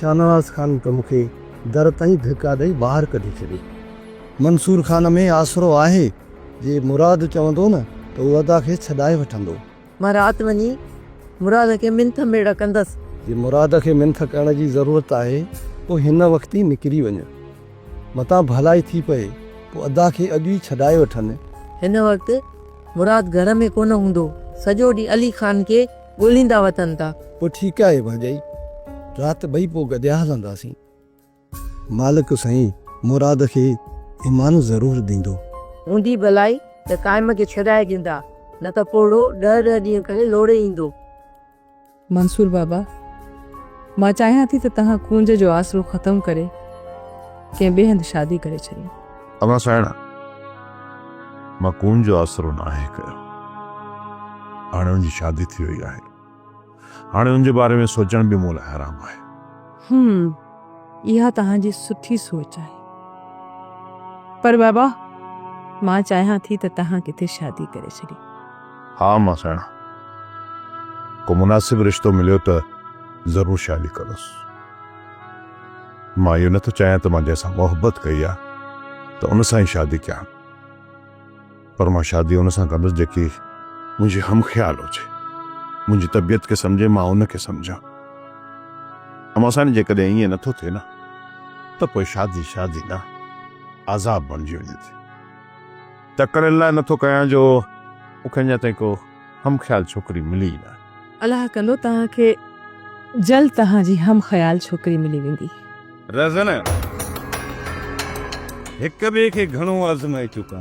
शाहनवाज़ ख़ान त मूंखे दर ताईं धिका ॾेई ॿाहिरि कढी छॾी। मंसूर ख़ान में आसरो आहे जे मुराद चवंदो न त उहो अदा खे छॾाए वठंदो। मां राति वञी मुराद खे मिंथ में रखंदसि। जे मुराद खे मिंथ करण जी ज़रूरत आहे पोइ हिन वक़्तु ई निकिरी वञ, मतां भलाई थी पए पोइ अदा खे अॼु ई छॾाए वठनि। हिन वक़्तु मुराद घर में कोन हूंदो, सॼो ॾींहुं अली ख़ान खे ॻोल्हींदा वतन था। पोइ ठीकु आहे भाॼाई, राति ॿई पोइ गॾिया हलंदासीं। मालिक साईं मुराद खे ईमान ज़रूरु ॾींदो। हूंदी भलाई त क़ाइम खे छॾाए ॾींदा, न त पोड़ो 10 ॾींहं करे लोड़े ईंदो। मंसूर बाबा, मां चाहियां थी त तव्हां कूंज जो आसरो ख़तमु करे कंहिं ॿिए हंधि शादी करे छॾियो। अमा साइणा, मां कूंज जो आसरो न आहे कयो। हाणे उनजी शादी थी वई आहे। हाणे उनजे बारे में सोचण बि मूं लाइ हराम आहे। इहा तव्हांजी सुठी सोच आहे, पर बाबा मां चाहियां थी त तव्हां किथे शादी करे छॾी। हाँ मां साइणा, को मुनासिब रिश्तो मिलियो त ज़रूरु शादी कंदुसि। मां इहो नथो चाहियां त मां जंहिंसां मोहबत कई आहे त उन सां ई शादी कयां, पर मां शादी उन सां कंदुसि जेकी मुंहिंजी हम ख़्याल हुजे, मुंहिंजी तबियत खे सम्झे, मां उनखे सम्झां। अमा साईं, जेकॾहिं ईअं नथो थिए न त पोइ शादी शादी न आज़ाब बणिजी वञे थी। तकड़े लाइ नथो कयां जो मूंखे अञा ताईं को हम ख़्याल छोकिरी मिली न। अलाह कंदो तव्हांखे जल्द तव्हांजी हम ख़्याल छोकिरी मिली वेंदी। रज़न, हिक ॿिए खे घणो आज़माए चुका,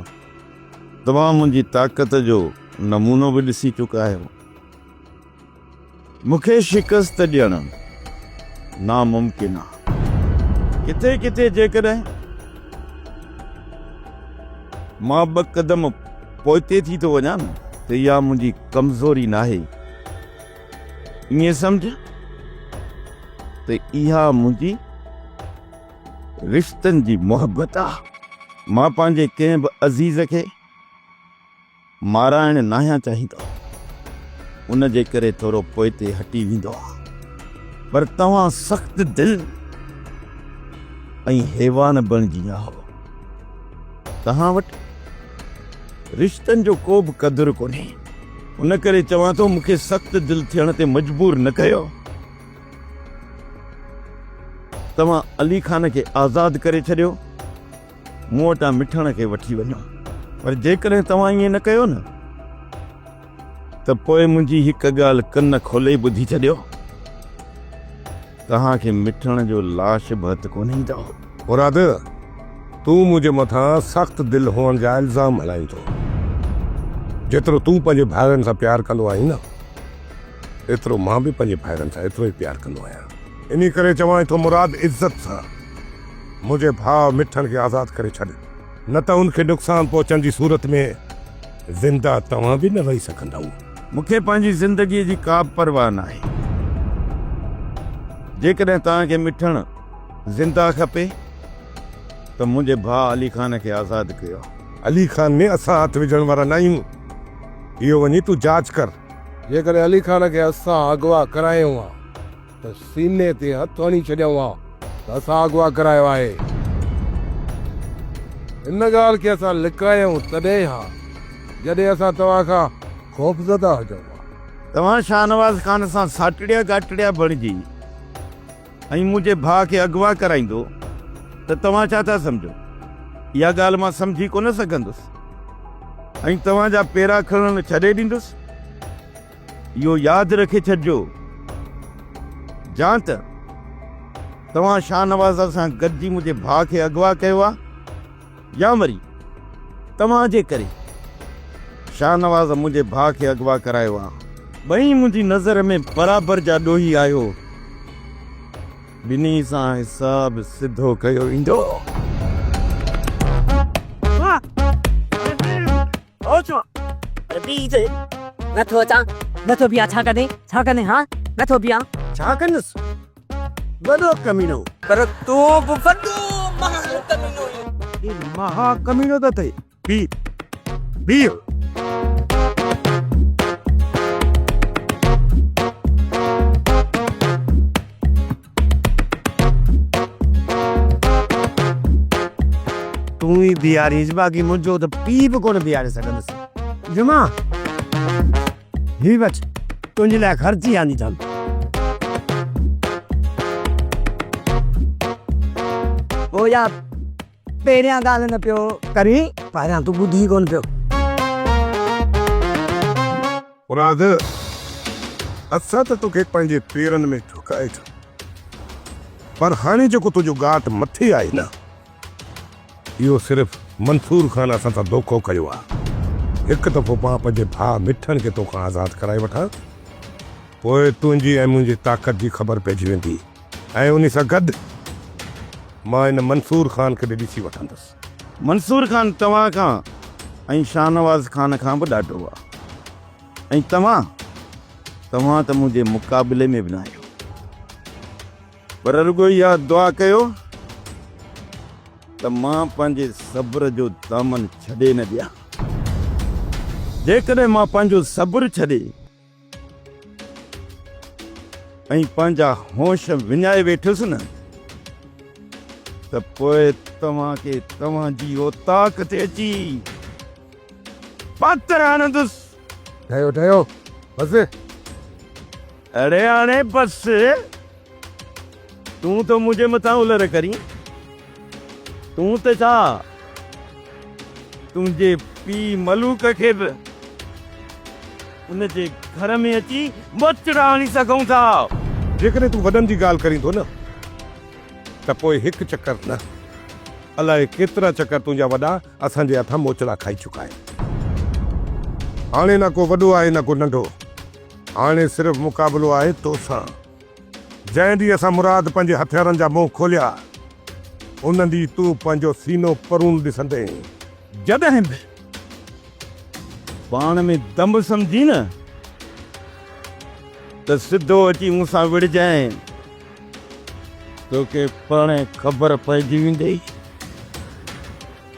तव्हां मुंहिंजी ताक़त जो नमूनो बि ॾिसी चुका आहियो। मूंखे शिकस्त ॾियणु नामुमकिन आहे। किथे किथे जेकॾहिं मां 2 कदम पोइते थी थो वञा न त इहा मुंहिंजी कमज़ोरी नाहे, ईअं सम्झ त इहा मुंहिंजी रिश्तनि जी मोहबत आहे। मां पंहिंजे कंहिं बि अज़ीज़ खे माराइण न आहियां चाहींदो, उन जे करे थोरो पोइते हटी वेंदो आहे। पर तव्हां सख़्त दिल ऐं हैवान बणिजी विया हो। तव्हां वटि रिश्तनि जो को बि क़दुरु कोन्हे। उन करे चवां थो, मूंखे सख़्त दिल थियण ते मजबूर न कयो। तव्हां अली ख़ान खे आज़ादु करे छॾियो, मूं वटां मिठण खे वठी वञो। पर जेकॾहिं तव्हां ईअं न कयो न त पोइ मुंहिंजी हिकु ॻाल्हि कन खोले ॿुधी छॾियो, तव्हांखे मिठण जो लाश बि हथु कोन ईंदो। मुराद, तूं मुंहिंजे मथां सख़्त दिल हुअण जा इल्ज़ाम हलाईंदो। जेतिरो तूं पंहिंजे भाइरनि सां प्यारु कंदो आहीं न, एतिरो मां बि पंहिंजे भाइरनि सां एतिरो ई प्यारु कंदो आहियां। इन करे चवां थो, मुराद इज़त सां मुंहिंजे भाउ मिठण खे आज़ादु करे छॾ, न त उनखे नुक़सान पहुचण जी सूरत में ज़िंदा तव्हां बि न रही सघंदव। मूंखे पंहिंजी ज़िंदगीअ जी का परवाह न आहे। जेकॾहिं तव्हांखे मिठण ज़िंदा खपे त मुंहिंजे भाउ अली ख़ान खे आज़ादु कयो। अली ख़ान में असां हथु विझण वारा न आहियूं। इहो वञी तूं जांच कर। जेकॾहिं अली ख़ान खे असां अगवा करायूं आहे त सीने ते हथु हणी छॾियूं आहे त असां अगवा करायो आहे। इन ॻाल्हि खे असां लिकायूं तॾहिं हा जॾहिं असां तव्हां खां ख़ौफ़ज़दा हुजूं। तव्हां शाहनवाज़ ख़ान सां साटड़िया गाटड़िया बणिजी ऐं मुंहिंजे भाउ खे अगवा कराईंदो त तव्हां छा था सम्झो? इहा ॻाल्हि मां सम्झी कोन सघंदुसि ऐं तव्हांजा पेरा खणण छॾे ॾींदुसि। इहो यादि रखे छॾिजो, जां त तव्हां शाहनवाज़ सां गॾिजी मुंहिंजे भाउ खे अगवा कयो आहे या वरी तव्हांजे करे शाहनवाज़ मुंहिंजे भाउ खे अगवा करायो आहे। ॿई मुंहिंजी नज़र में बराबरि जा ॾोही आहियो। ॿिन्ही सां हिसाब सिधो कयो ईंदो। नथो अचां, नथो बीहां। छा कॾहिं छा कॾहिं हा नथो बीहां। छा कंदुसि? वॾो कमीनो। पर तूं बि वॾो महाकमीनो आहीं। महाकमीनो त अथई। बीह तूं ई बीहारीस बाक़ी मुंहिंजो त पीउ बि कोन बीहारे सघंदुसि। जुमा ही वच तुंहिंजे लाइ ख़र्ची आंदी अथमि। ओ यार पहिरियां ॻाल्हि न पियो करी, पहिरियां तूं ॿुधी कोन पियो। मुराद असां त तोखे पंहिंजे पेरनि में झुकाए छो, पर हाणे जेको तुंहिंजो घाट मथे आहे न, इहो सिर्फ़ु मंसूर ख़ान असां सां धोखो कयो आहे। हिकु दफ़ो मां पंहिंजे भाउ मिठनि खे तोखां आज़ादु कराए वठां, पोइ तुंहिंजी ऐं मुंहिंजी ताक़त जी ख़बर पइजी वेंदी, ऐं उन सां गॾु मां हिन मंसूर ख़ान खे ॾिसी वठंदुसि। मंसूर खान तव्हां खां ऐं शाहनवाज़ खान खां बि ॾाढो आहे, ऐं तव्हां त मुंहिंजे मुक़ाबले में बि न आहियो। पर रुगो इहा दुआ कयो त मां पंहिंजे सब्र जो दामन छॾे न ॾियां। जेकॾहिं मां पंहिंजो सब्र छॾे ऐं पंहिंजा होश विञाए वेठुसि न, त पोइ तव्हांखे तव्हांजी औताक़ ते अची पातर हणंदुसि। ठहियो ठहियो बसि। अरे हाणे बस, तूं त मुंहिंजे मथां उलर करी, तूं त छा तुंहिंजे पीउ मलूक खे बि उनजे घर में अची मोचड़ा हणी सघूं था। जेकॾहिं तूं वॾनि जी ॻाल्हि करींदो न, त पोइ हिकु चकर न अलाए केतिरा चकर तुंहिंजा वॾा असांजे हथां मोचड़ा खाई चुका आहिनि। हाणे न को वॾो आहे न को नंढो, हाणे सिर्फ़ु मुक़ाबिलो आहे तोसां। जंहिं ॾींहुं असां मुराद पंहिंजे हथियारनि जा मुंहुं खोलिया, उन ॾींहुं तूं पंहिंजो सीनो परून ॾिसंदे। जॾहिं बि पाण में दम सम्झी न, त सिधो अची मूंसां विड़जांइ, तोखे पाण ख़बर पइजी वेंदी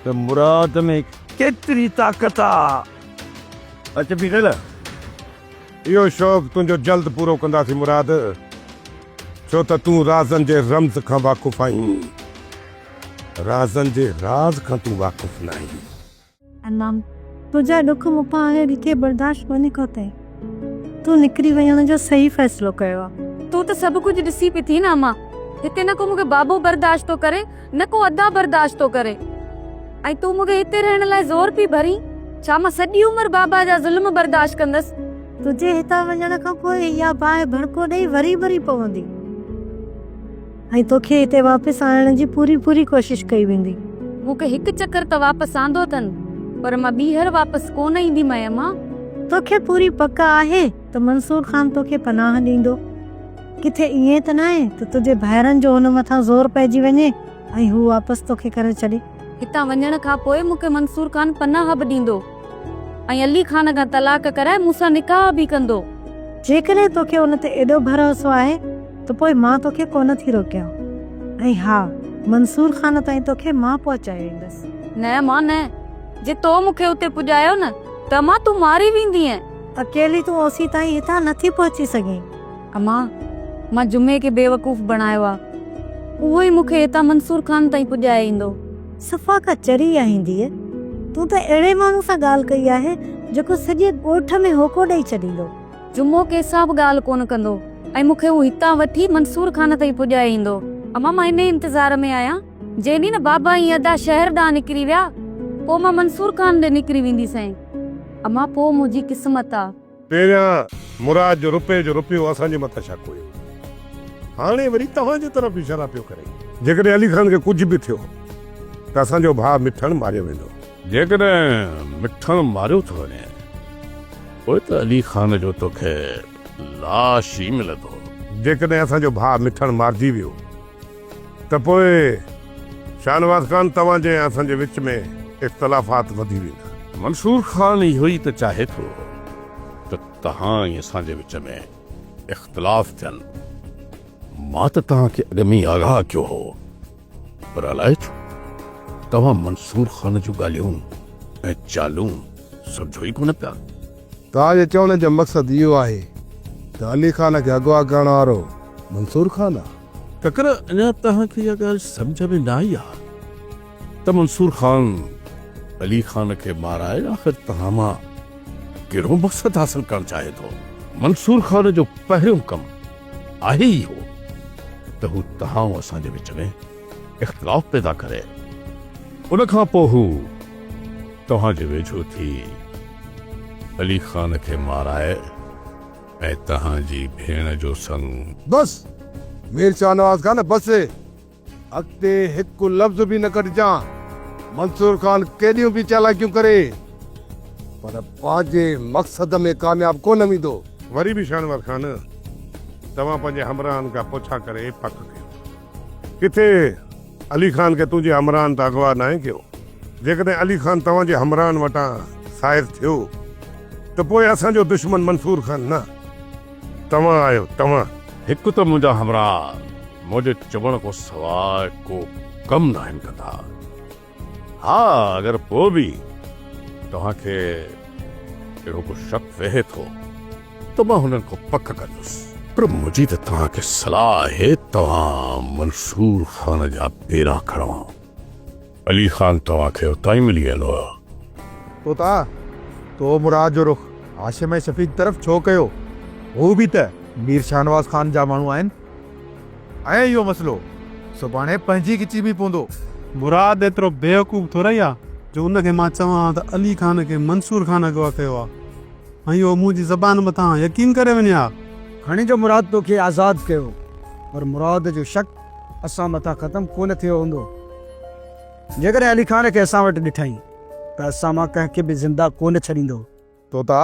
त मुराद में केतिरी ताक़त आहे। अच बि गल इहो शौक़ु तुंहिंजो जल्द पूरो कंदासीं मुराद, छो त तूं राज़नि जे रम्ज़ खां वाक़ुफ़ आहीं, राज़नि जे राज़ खां तूं वाक़ुफ़ न आहीं। अनाम तुझा दुख मूंखां हाणे ॾिठे बर्दाश्त कोन्हे को थिए। तूं निकिरी वञण जो सही फ़ैसिलो कयो आहे। तूं त सभु कुझु ॾिसी पई थी न अम्मा, हिते न को मूंखे बाबू बर्दाश्त थो करे, न को अदा बर्दाश्त थो करे, ऐं तूं मूंखे हिते रहण लाइ ज़ोर पई भरी। छा मां सॼी उमिरि बाबा जा ज़ुल्म बर्दाश्त कंदसि? तुझे हितां वञण खां पोइ इहा बाहि भड़को ॾेई वरी वरी पवंदी, ऐं तोखे हिते वापसि आणण जी पूरी कोशिश कई वेंदी। मूंखे हिकु चकर त वापसि आंदो अथनि, पर मां ॿीहर वापसि कोन ईंदी मैं अम्मा। तोखे पूरी पक आहे त मंसूर ख़ान तोखे पनाह ॾींदो। किथे ईअं त न आहे त तुंहिंजे भाइरनि जो हुन मथां ज़ोर पइजी वञे ऐं हू वापसि तोखे करे छॾे। हितां वञण खां पोइ मूंखे मंसूर ख़ान पनाह बि ॾींदो ऐं अली ख़ान खां तलाक कराए मूंसां निकाह बि कंदो। जेकॾहिं तोखे उन ते एॾो भरोसो आहे त पोइ मां तोखे कोन थी रोकियां, ऐं हा मंसूर ख़ान ताईं तोखे मां पहुचाए वेंदसि। न मां न, जे तो मूंखे उते पुॼायो न त मां तूं मारी वेंदीअ। अकेली तूं ओसी ताईं हितां नथी पहुची सघीं। अम्मा मां जुमे खे बेवकूफ़ बनायो आहे, उहो ई मूंखे हितां मंसूर ख़ान ताईं पुॼाए ईंदो। सफ़ा का चरी आईंदीअ। तूं त अहिड़े माण्हू सां ॻाल्हि कई आहे जेको सॼे ॻोठ में होको ॾेई छॾींदो। जुमो कंहिंसां बि ॻाल्हि कोन कंदो ऐं मूंखे हू हितां वठी मंसूर ख़ान ताईं पुॼाए ईंदो। अम्मा मां इन इंतज़ार में आहियां, जे ॾींहुं न बाबा ऐं अदा शहर ॾांहुं निकिरी विया, पोइ मां मंसूर ख़ान ॾे निकिरी वेंदीसांइ। अम्मा पोइ मुंहिंजी क़िस्मत आहे। पहिरियां मुराद जो रुपयो असांजे मथां शक हुयो, हाणे वरी तव्हांजे तरफ़ इशारा पियो करे। जेकॾहिं अली ख़ान खे कुझु बि थियो त असांजो भाउ मिठण मारियो वेंदो। जेकॾहिं मिठण मारियो थो वञे, पोइ त अली ख़ान जो तोखे लाश ई मिलंदो। जेकॾहिं असांजो भाउ मिठण मारिजी वियो त पोइ शाहनवाज़ ख़ान तव्हांजे ऐं असांजे विच में इख़्तिलाफ़ात वधी वेंदा। मंसूर ख़ान इहो ई त चाहे थो त तव्हां ऐं असांजे विच में इख़्तिलाफ़ थियनि। मां त तव्हांखे अॻु में आगाह कयो हो, पर अलाए छो तव्हां मंसूर ख़ान जूं ॻाल्हियूं ऐं चालूं सम्झो ई कोन पिया। तव्हांजे चवण जो मक़सदु इहो आहे त अली ख़ान खे अगवा करण वारो मंसूर ख़ान आहे। तकर अञा तव्हांखे इहा ॻाल्हि सम्झ में न आई आहे। त मंसूर खान अली खान खे माराए आख़िर तव्हां मां कहिड़ो मक़सदु हासिल करणु चाहे थो? मंसूर खान जो पहिरियों कमु आहे ई हो त हू तव्हां ऐं असांजे विच में इख़्तिलाफ़ पैदा करे। उन खां पोइ हू तव्हांजे वेझो थी अली खान खे माराए ऐं तव्हांजी भेण जो संग। बस मीर शाहनवाज़ खान बस अॻिते हिकु लफ़्ज़ बि न कढजां। मंसूर खान केॾियूं बि चालाकियूं करे पर पंहिंजे मक़सद में कामयाब कोन वेंदो। वरी बि शाहनवाज़ खान तव्हां पंहिंजे हमराहनि खां पुछा करे पक कयो किथे अली खान खे तुंहिंजे हमराहनि तां अगवा न आहे कयो। जेकॾहिं अली खान तव्हांजे हमराहनि वटां साइर थियो त पोइ असांजो दुश्मन मंसूर खान न तव्हां आहियो। तव्हां हिकु त मुंहिंजा हमराह मुंहिंजे चवण को सवाइ को कम न आहिनि कंदा। हा अगरि पोइ बि तव्हांखे अहिड़ो को शक वेहे थो त मां हुननि खां पक कंदुसि। पर मुंहिंजी त तव्हांखे सलाह आहे तव्हां मंसूर खान जा पेरा खणो। अली खान तव्हांखे उतां ई मिली वेंदो। तोता तो मुराद जो रुख हाशिम शफीक तरफ़ छो कयो? हू बि त मीर शाहनवाज़ खान जा माण्हू आहिनि ऐं इहो मसइलो सुभाणे पंहिंजी खिची बि पवंदो। मुराद एतिरो बेवकूफ़ थोरा ई आहे जो उनखे मां चवां त अली खान खे मंसूर खान अगवा कयो आहे ऐं इहो मुंहिंजी ज़बान मथां यकीन करे वञे हा। खणी जो मुराद तोखे आज़ादु कयो पर मुराद जो शक असां मथां ख़तमु कोन थियो हूंदो। जेकॾहिं अली खान खे असां वटि ॾिठईं त असां मां कंहिंखे बि ज़िंदा कोन छॾींदो। तोता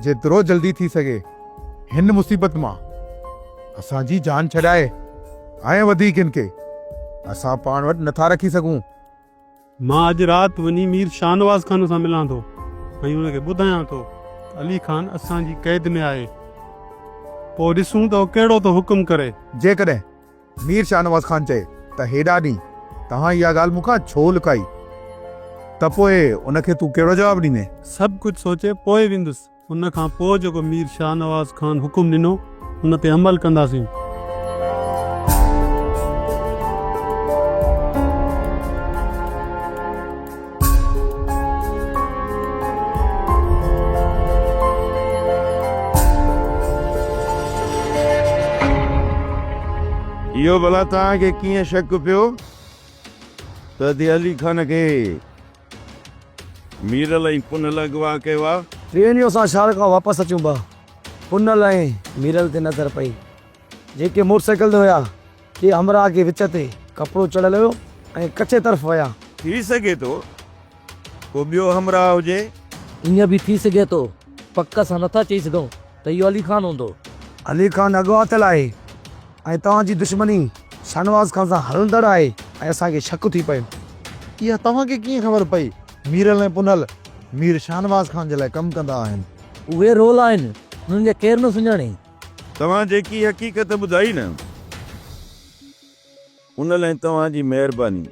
जेतिरो जल्दी थी सघे हिन मुसीबत मां असांजी जान छॾाए ऐं वधीक खे असां पाण वटि नथा रखी सघूं। मां अॼु राति वञी मीर शाहनवाज़ खान सां मिलां थो ऐं हुनखे ॿुधायां थो त अली खान असांजी क़ैद में आहे। पोइ ॾिसूं त कहिड़ो थो हुकुम करे। जेकॾहिं मीर शाहनवाज़ खान चए त हेॾा ॾींहं तव्हां इहा ॻाल्हि मूंखां छो लिकाई त पोइ उनखे तूं कहिड़ो जवाबु ॾींदे? सभु कुझु सोचे पोइ वेंदुसि। उन खां पोइ जेको मीर शाहनवाज़ खान हुकुम ॾिनो उन ते अमल कंदासीं। इहो भला तव्हांखे कीअं शक पियो त अली खान खे मीरल ऐं पुनल अगवा कयो आहे? ट्रेनियो सां शहर खां वापसि अचूं बा पुनल ऐं मीरल ते नज़र पई जेके मोटरसाइकिल ते हुया के हमराह के विच ते कपिड़ो चढ़ियल हुयो ऐं कचे तरफ़ विया। थी सघे थो को ॿियो हमराह हुजे। ईअं बि थी सघे थो पक सां नथा चई सघूं त इहो अली खान हूंदो। अली खान अगवा थियल आहे ऐं तव्हांजी दुश्मनी शाहनवाज़ खान सां हलंदड़ आहे ऐं असांखे शक थी पए। इहा तव्हांखे कीअं ख़बर पई? मीरल ऐं पुनल मीर शाहनवाज़ खान जे लाइ कमु कंदा आहिनि। उहे रोल आहिनि हुननि खे केरु न सुञाणे। तव्हां जेकी हक़ीक़त ॿुधाई न उन लाइ तव्हांजी महिरबानी।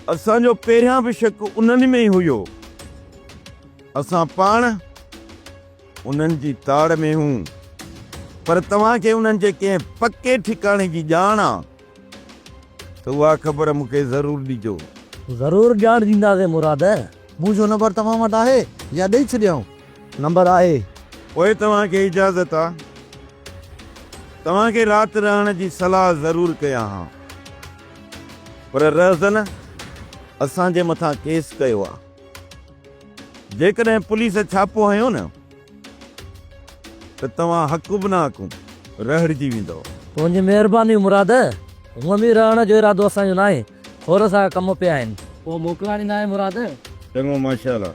असांजो पहिरियां बि शक उन्हनि में ई हुयो। असां पाण उन्हनि जी ताड़ में हूं पर तव्हांखे उन्हनि जे कंहिं पके ठिकाणे जी ॼाण आहे त उहा ख़बर मूंखे ज़रूरु ॾिजो। ज़रूरु ॼाण ॾींदासीं मुराद। मुंहिंजो नंबर तव्हां वटि आहे या ॾेई छॾियां? नंबर आहे। पोइ तव्हांखे इजाज़त आहे। तव्हांखे राति रहण जी सलाह ज़रूरु कयां हा पर रहज़न असांजे मथां केस कयो आहे। जेकॾहिं पुलिस छापो हयो न त तव्हां हक़ु बि न हक़ूं रहड़जी वेंदव। तुंहिंजी महिरबानी मुराद। हूअं बि रहण जो इरादो असांजो न आहे। खोर सां कम पिया आहिनि पोइ मोकिला ॾींदा आहे मुराद। चङो माशाअल्लाह।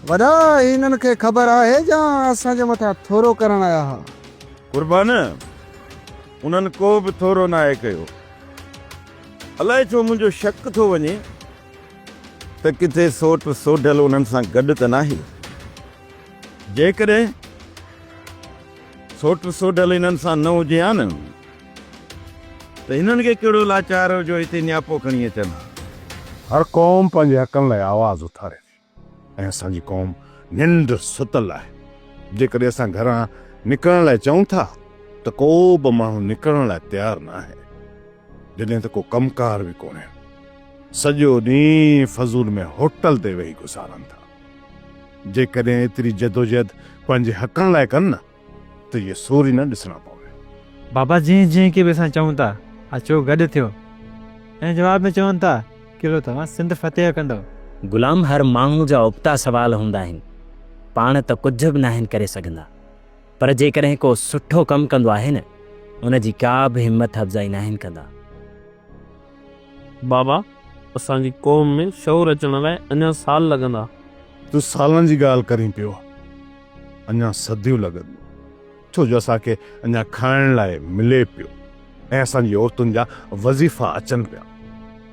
वॾा हिननि खे ख़बर आहे या असांजे मथां थोरो करण आया हुआ? कुर्बान उन्हनि को बि थोरो न आहे कयो। अलाए छो मुंहिंजो शक थो वञे त किथे सोट सोढल उन्हनि सां गॾु त नाहे। जेकॾहिं सोट सोढल इन्हनि सां न हुजे हा न त हिननि खे कहिड़ो लाचार जो हिते नियापो खणी अचनि। हर क़ौम पंहिंजे हक़नि लाइ आवाज़ उथारे ऐं असांजी क़ौम निंड सुतल आहे। जेकॾहिं असां घरां निकिरण लाइ चऊं था त को बि माण्हू निकिरण लाइ तयारु न आहे। जॾहिं त को कमकार बि कोन्हे, सॼो ॾींहुं फज़ूल में होटल ते वेही गुज़ारनि था। जेकॾहिं एतिरी जदोजहद पंहिंजे हक़नि लाइ कनि न त इहे सोरी न ॾिसणा पवनि। बाबा जंहिं जंहिं खे बि असां चऊं था अचो गॾु थियो ऐं जवाब में चवनि था किलो तव्हां सिंध फतेह कंदो। गुलाम हर माण्हू जा उबता सवाल हूंदा आहिनि, पाण त कुझु बि न आहिनि करे सघंदा, पर जेकॾहिं को सुठो कमु कंदो आहे न उन जी का बि हिमत अफ़ज़ाई न आहिनि कंदा। बाबा असांजी क़ौम में शौर अचण लाइ अञा साल लॻंदा। तूं सालनि जी ॻाल्हि करीं पियो, अञा सदियूं लॻंदियूं, छो जो असांखे अञा खाइण लाइ मिले पियो ऐं असांजी औरतुनि जा वज़ीफ़ा अचनि पिया।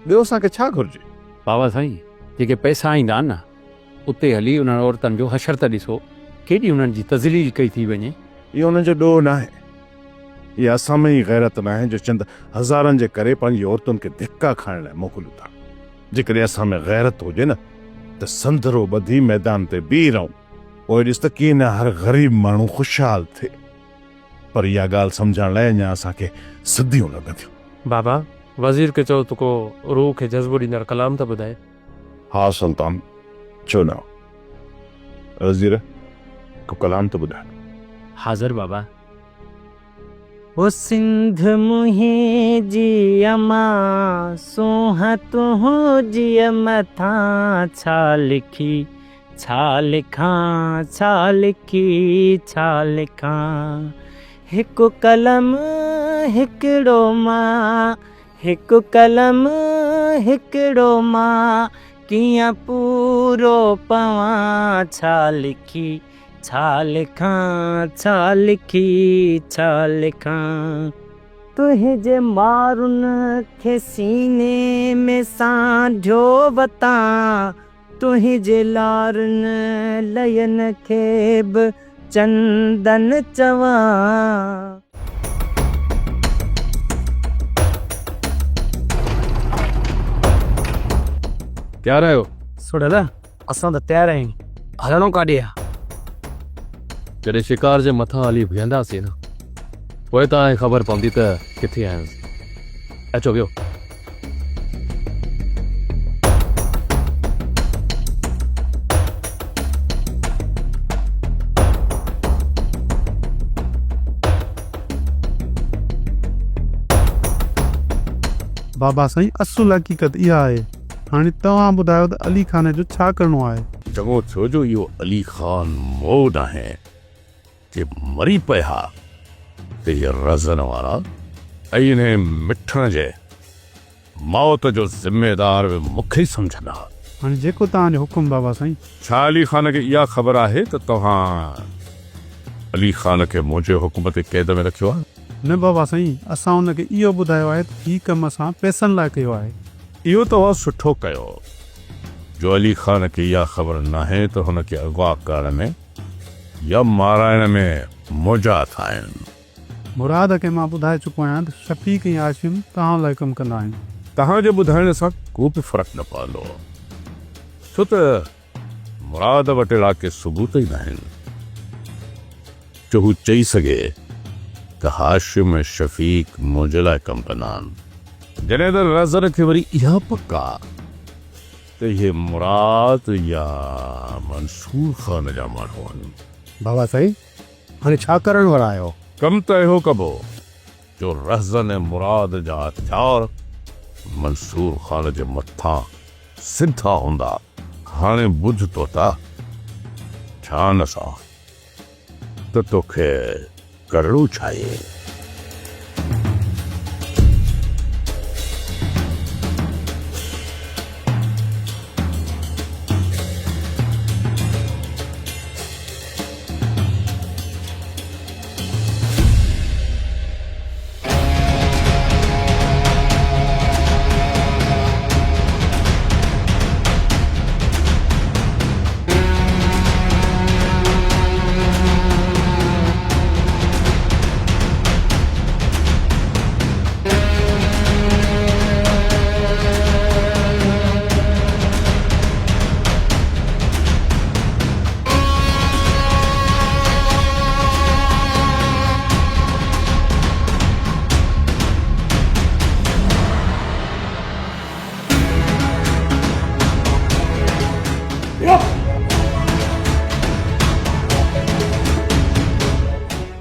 ॿियो असांखे छा घुरिजे? बाबा साईं, जेके पैसा ईंदा आहिनि न उते हली उन्हनि औरतुनि जो हशर त ॾिसो, केॾी उन्हनि जी तज़लील कई थी वञे। इहो उन्हनि जो ॾोह न आहे, इहा असां में ई गैरत न आहे जो चंद हज़ारनि जे करे पंहिंजी औरतुनि खे धिका खाइण लाइ मोकिलियूं था। जेकॾहिं असां में गैरत हुजे न त संदरो ॿधी मैदान ते बीह रहूं, पोइ ॾिस त कीअं न हर ग़रीब माण्हू ख़ुशहाल थिए। पर इहा ॻाल्हि सम्झण लाइ अञा असांखे सदियूं लॻंदियूं। बाबा वज़ीर खे चओ त को रूह खे जज़्बो ॾींदड़ कलाम त ॿुधाए। हा सुल्तान, छो न? वज़ीर को कलाम त ॿुधाए। हाज़िर बाबा। ओ सिंध मुंहिंजी अमा सोहा तुंहिंजी मथां छा लिखी, छा लिखां, छा लिखी, छा लिखां। हिकु कलम हिकिड़ो मां, हिकु कलम हिकिड़ो मां, कीअं पूरो पवां, छा लिखी, छा लिखां, छा लिखी, छा लिखां। तुंहिंजे मारुनि खे सीने में सांढियो वतां, तुंहिंजे लारनि लयनि खे बि चंदन चवां। तयारु आहियो? सुड़ेला असां त तयारु आहियूं, हलणो काॾे आहे? जॾहिं शिकार जे मथां हली बीहंदासीं न पोइ तव्हांखे ख़बर पवंदी त किथे आहियां। अचो वियो। बाबा साईं असुल हक़ीक़त इहा आहे। हाणे तव्हां ॿुधायो त अली खान जो छा करिणो आहे? चङो छो जो इहो अली खान मौद आहे जे मरी पिया त इहे रज़न वारा ऐं इन मिठण जे मौत जो ज़िम्मेदार बि मूंखे ई सम्झंदा। हाणे जेको तव्हांजो हुकुम बाबा साईं। छा अली खान खे इहा ख़बर आहे त तव्हां अली खान खे मुंहिंजे हुकुम ते क़ैद में रखियो आहे? न बाबा साईं, असां हुनखे इहो ॿुधायो आहे त हीउ कमु असां पैसनि लाइ कयो आहे। इहो तव्हां सुठो कयो जो अली खान खे इहा ख़बर नाहे त हुनखे अगवा करण में या माराइण में मुंहिंजा आहिनि। मुराद खे मां ॿुधाए चुको आहियां त शफ़ीक ऐं आशिम तव्हां लाइ कमु कंदा आहिनि। तव्हांजे ॿुधाइण सां को बि फ़र्क़ु न पवंदो, छो त मुराद वटि इलाइक़े सबूत ई न आहिनि जो हू चई सघे त हाशिम ऐं शफ़ीक मुंहिंजे लाइ कमु कंदा आहिनि। जॾहिं त नज़र खे वरी इहा पका त इहे मुराद या मंसूर खान जा माण्हू आहिनि। बाबा साईं, हाणे छा करण वारा आहियो? कमु त इहो कबो जो रहज़न ऐं मुराद जा हथियार मंसूर खान जे मथां सिधा हूंदा। हाणे बुझ तो था छा न सा त तोखे करणो छा आहे?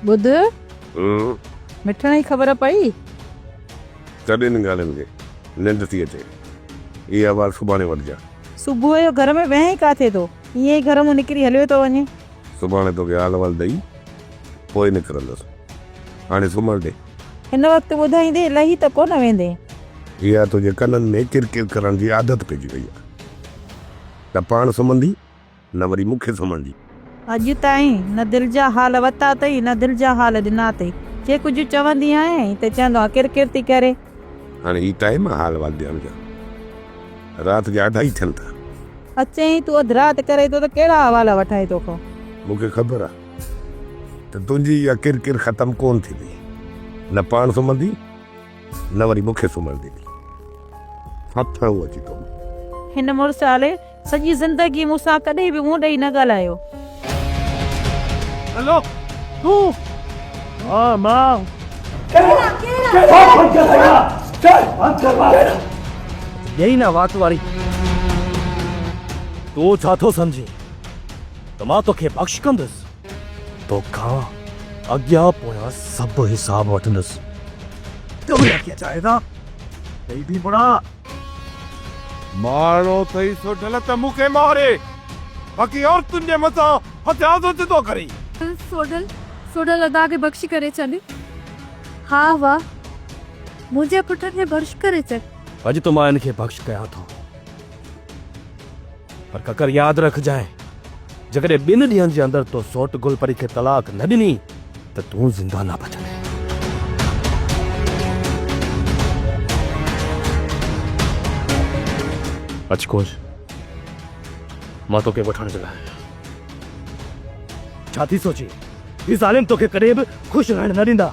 ॿुध मिठण जी ख़बर पई? कॾहिं न ॻाल्हियुनि खे निंड थी अचे। इहा आवाज़ सुभाणे वठिजां। सुबुह जो घर में वेह ई काथे थो, ईअं ई घर मां निकिरी हलियो थो वञे। सुभाणे तोखे हाल वाल ॾेई पोइ निकिरंदुसि। हाणे सुम्हण ॾे। हिन वक़्तु ॿुधाईंदे लही त कोन वेंदे। इहा तुंहिंजे कननि में किरकिर करण जी आदत पइजी वई आहे। न पाण सुम्हंदी न वरी मूंखे सुम्हंदी। अॼु ताईं न दिलि जा हाल वरिता अथई न दिलि जा हाल ॾिना अथई। जे कुझु चवंदी आहीं त चवंदो आहे किरकिर थी करे। हाणे ही टाइम आहे हाल वाल ॾियण जा। राति जा 2:30 थियनि था। अचई तूं अधु राति करे थो त कहिड़ा हवाला वठाए तोखां? मूंखे ख़बर आहे त तुंहिंजी इहा किरकिर ख़तमु कोन थींदी। न पाण सुम्हंदी न वरी मूंखे सुम्हण ॾींदी। हथ अची तो हिन मुड़ुस हाले सॼी ज़िंदगी मूंसां कॾहिं बि मुंहुं ॾेई न ॻाल्हायो। हेलो तू हाँ मां यही ना बात वारी तो छा थो समझी त मां तोखे बख़्श कंदुसि। तोखां अॻियां पोयां सभु हिसाब वठंदुसि। तो क्या चाहेगा नहीं भी बड़ा मारो थई सोडल त मूंखे मारे बाक़ी और तुंहिंजे मथां हथियार थो करे। सोडल सोडल अदा खे बख़्शी करे छॾ। हा वाह मुंहिंजे पुट खे बख़्श करे छॾ। अॼु तो मां इनखे बख़्श कयां थो पर ककर यादि रखजांइ जेकॾहिं 2 ॾींहंनि जे अंदरि तो सौट गुलपरी खे तलाक न ॾिनी त तूं ज़िंदा न बचंदे। अचकोश मां तोखे वठण जे लाइ छा थी सोची ही ज़ालिम तोखे कॾहिं बि ख़ुशि रहण न ॾींदा।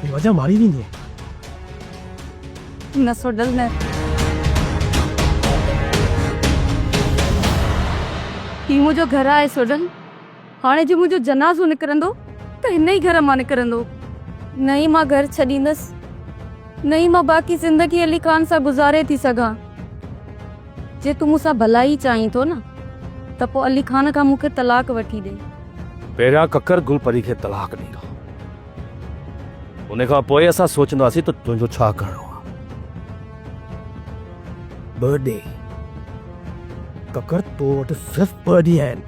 ही वजह मारी वेंदी। न सोडल न ही मुंहिंजो घर आहे सोडल। हाणे जे मुंहिंजो जनाज़ो निकिरंदो त हिन ई घर मां निकिरंदो। न ई मां घर छॾींदसि न ई मां बाक़ी ज़िंदगी अली ख़ान सां गुज़ारे थी सघां। जे तूं मूंसां भलाई चाहीं थो न त पोइ अली ख़ान खां मूंखे तलाक वठी ॾे। पहिरियां ककर गुलपरी खे तलाक ॾींदो उन खां पोइ असां सोचंदासीं त तुंहिंजो छा करणो आहे। 2 ॾींहं ककर तो वटि सिर्फ़ 2 ॾींहं आहिनि।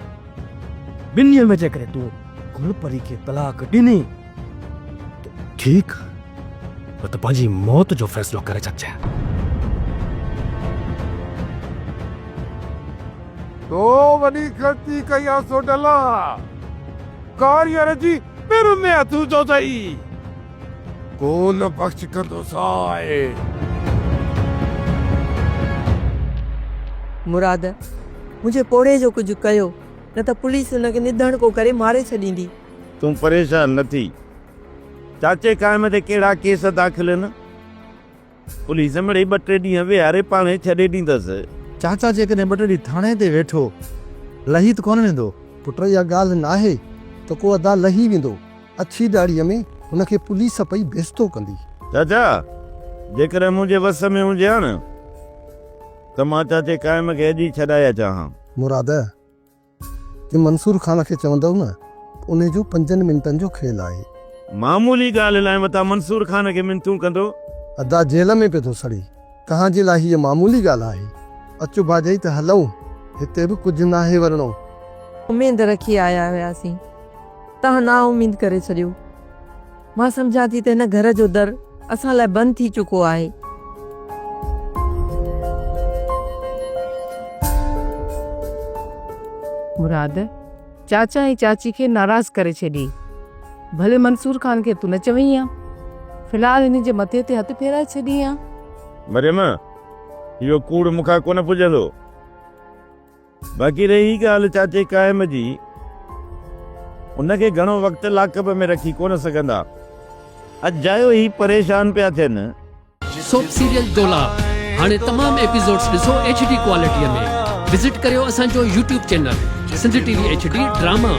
2 ॾींहं में जेकॾहिं तूं गुलपरी खे तलाक ॾिनी त ठीकु न त पंहिंजी मौत जो फ़ैसिलो करे छॾिजांइ। तो वॾी ग़लती कई आहे सोडल। कारियर जी पेर में हथ थो अथई कोन बख़्श कंदोसांइ। मुराद मुंहिंजे पोड़े जो कुझु कयो न त पुलिस हुनखे निधण को करे मारे छॾींदी। तूं परेशान न थी। चाचे काइम ते कहिड़ा केस दाख़िल आहिनि? पुलिस मिड़ई 2-3 ॾींहं विहारे पाणे छॾे ॾींदसि। चाचा जेकॾहिं 2 ॾींहं थाणे ते वेठो लही त कोन वेंदो। पुट इहा ॻाल्हि न आहे त को अदा लही वेंदो। अछी दाड़ीअ में हुनखे पुलिस पई बेइज़तो कंदी। चाचा जेकॾहिं मुंहिंजे वस में हुजे हा न त मां चाचे काइम खे अॼु ई छॾाया चाहां। मुराद जे मंसूर खान खे चवंदव न उन जो 5 मिंटनि जो खेल आहे। मामूली ॻाल्हि लाइ मथां मंसूर खान खे मिनतूं कंदो। अदा जेल में पे थो सड़ी। तव्हांजे लाइ हीअ मामूली ॻाल्हि आहे। अचो भाॼाई त हलूं हिते बि कुझु न आहे वरणो। उमेद रखी आया हुआसीं तव्हां ना उमेद करे छॾियो। मां सम्झां थी त हिन घर जो दर असां लाइ बंदि थी चुको आहे। मुराद चाचा ऐं चाची खे नाराज़ करे छॾी। भले मंसूर खान खे तूं न चवई आहे। फ़िलहाल हिन जे मथे ते हथु फेराए छॾी आहे। मरियम इहो कूड़ मूंखां कोन पुॼंदो। बाक़ी रही ॻाल्हि चाचे काइम जी उनखे घणो वक़्तु लाकब में रखी कोन सघंदा। अजायो ही परेशान पिया थियनि। सोप सीरियल डोला हाणे तमाम एपिसोड्स ॾिसो HD क्वालिटीअ में। विज़िट करियो असांजो YouTube channel Sindh TV HD drama.